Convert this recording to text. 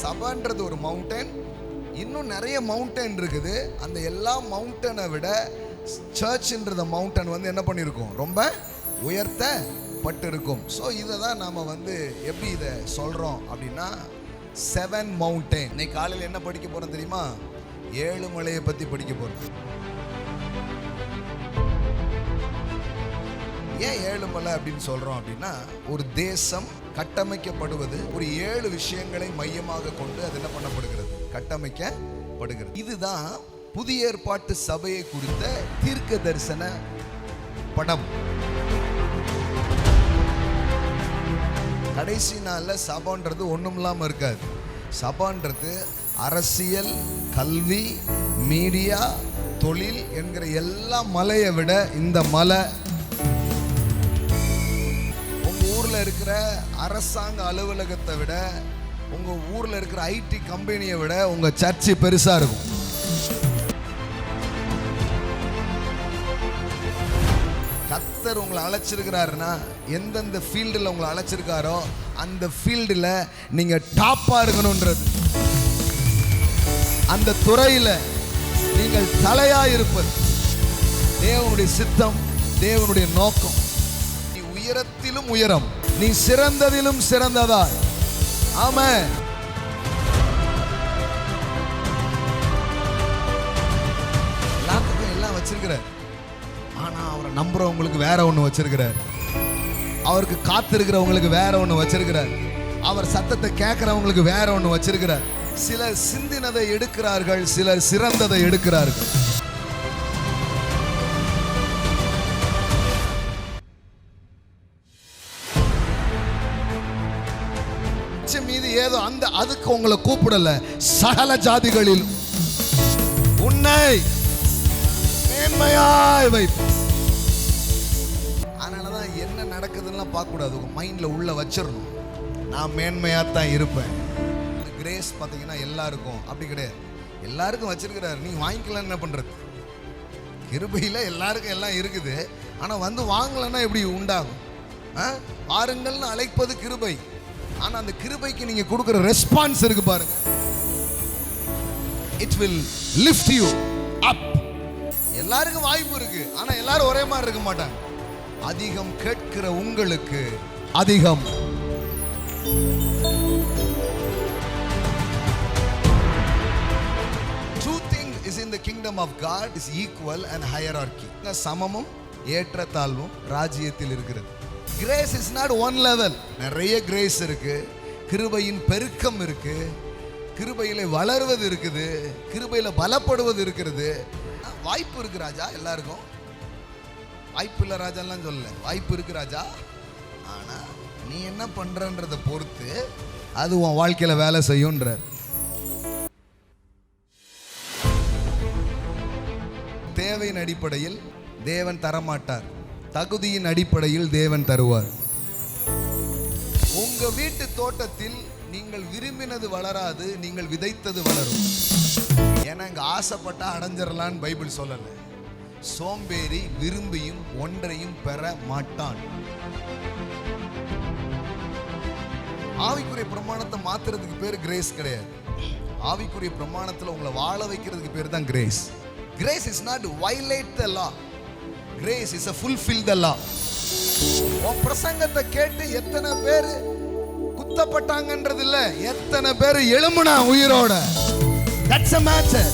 சபைன்றது ஒரு மவுண்டன், இன்னும் நிறைய மவுண்டன் இருக்குது. அந்த எல்லா மவுண்டனை விட சர்ச்ன்றது மவுண்டன் வந்து என்ன பண்ணியிருக்கும், ரொம்ப உயர்த்தப்பட்டு இருக்கும். ஸோ இதை தான் நாம் வந்து எப்படி இதை சொல்கிறோம் அப்படின்னா 7 மவுண்டன். இன்னைக்கு காலையில் என்ன படிக்க போகிறோம் தெரியுமா? 7 மலையை பற்றி படிக்க போகிறோம். ஏன் 7 மலை அப்படின்னு சொல்கிறோம் அப்படின்னா, ஒரு தேசம் கட்டமைக்கப்படுவது ஒரு 7 விஷயங்களை மையமாக கொண்டு அது என்ன பண்ணப்படுகிறது, கட்டமைக்கப்படுகிறது. இதுதான் புதிய ஏற்பாட்டு சபையை குறித்த தீர்க்க தரிசன படம். கடைசி நாளில் சபைன்றது ஒன்றும் இல்லாமல் இருக்காது. சபைன்றது அரசியல், கல்வி, மீடியா, தொழில் என்கிற எல்லா மலையை விட இந்த மலை, ஊரில் இருக்கிற அரசாங்க அலுவலகத்தை விட, உங்கள் ஊரில் இருக்கிற ஐடி கம்பெனியை விட உங்கள் சர்ச்சு பெருசாக இருக்கும். கர்த்தர் உங்களை அழைச்சிருக்கிறாருன்னா, எந்தெந்த ஃபீல்டில் உங்களை அழைச்சிருக்காரோ அந்த ஃபீல்டில் நீங்கள் டாப்பாக இருக்கணுன்றது, அந்த துறையில் நீங்கள் தலையாக இருப்பது தேவனுடைய சித்தம், தேவனுடைய நோக்கம். உயரத்திலும் உயரம், நீ சிறந்ததிலும் சிறந்ததா. ஆமென். எல்லாத்துக்கும் எல்லாம் வச்சிருக்கிறார். ஆனா அவரை நம்புறவங்களுக்கு வேற ஒண்ணு வச்சிருக்கிறார். அவருக்கு காத்திருக்கிறவங்களுக்கு வேற ஒண்ணு வச்சிருக்கிறார். அவர் சத்தத்தை கேட்கிறவங்களுக்கு வேற ஒண்ணு வச்சிருக்கிறார். சிலர் சிந்தினதை எடுக்கிறார்கள், சிலர் சிறந்ததை எடுக்கிறார்கள். மீது ஏதோ அந்த அதுக்கு உங்களை கூப்பிடல. சகல ஜாதிகளில் உன்னை மேன்மையாய் வைப்பு. அதனாலதான் என்ன நடக்குதுன்னா பார்க்க கூடாது, உங்க மைண்ட்ல உள்ள வச்சிடணும், நான் மேன்மையாத்தான் இருப்பேன். கிரேஸ் பார்த்தீங்கன்னா எல்லாருக்கும் அப்படி கிடையாது. எல்லாருக்கும் வச்சிருக்கிறாரு, நீ வாங்கிக்கலாம் என்ன பண்றது? கிருபையில எல்லாருக்கும் எல்லாம் இருக்குது. ஆனா வந்து வாங்கலன்னா எப்படி உண்டாகும்? பாருங்கள்னு அழைப்பது கிருபை. ஆனா அந்த கிருபைக்கு நீங்க கொடுக்கிற ரெஸ்பான்ஸ் இருக்கு பாருங்க, it will lift you up. எல்லாருக்கும் வாய்ப்பு இருக்கு, ஆனா எல்லாரும் ஒரே மாதிரி இருக்க மாட்டாங்க. அதிகம் கேட்கிற உங்களுக்கு அதிகம். Two things is in the kingdom of God is equal and hierarchy. சமமும் ஏற்றத்தாழ்வும் ராஜ்யத்தில் இருக்கிறது. Grace is not one level. நிறைய கிரேஸ் இருக்கு, கிருபையின் பெருக்கம் இருக்கு, கிருபையில வளர்வது இருக்குது, கிருபையில பலப்படுவது இருக்கிறது. வாய்ப்பு இருக்கு ராஜா, எல்லாருக்கும் வாய்ப்பு இல்லை ராஜாலாம் சொல்லல, வாய்ப்பு இருக்கு ராஜா. ஆனா நீ என்ன பண்றன்றதை பொறுத்து அது உன் வாழ்க்கையில வேலை செய்யும்ன்றார். தேவையின் அடிப்படையில் தேவன் தரமாட்டார், தகுதியின் அடிப்படையில் தேவன் தருவார். உங்க வீட்டு தோட்டத்தில் நீங்கள் விரும்பினது வளராது, நீங்கள் விதைத்தது வளரும். ஏன்னா இங்க ஆசைப்பட்டா அடைஞ்சிடலான்னு பைபிள் சொல்லல. சோம்பேறி விரும்பியும் ஒன்றையும் பெற மாட்டான். ஆவிக்குரிய பிரமாணத்தை மாத்துறதுக்கு பேர் கிரேஸ் கிடையாது. ஆவிக்குரிய பிரமாணத்துல உங்களை வாழ வைக்கிறதுக்கு பேர் தான் grace. Grace is not violate the law. Grace is a fulfill the law. உன் பிரசங்கத்தை கேட்டு எத்தனை பேர் குத்தப்பட்டாங்கன்றது இல்ல, எத்தனை பேர் எழும்புனா உயிரோட. That's a matter.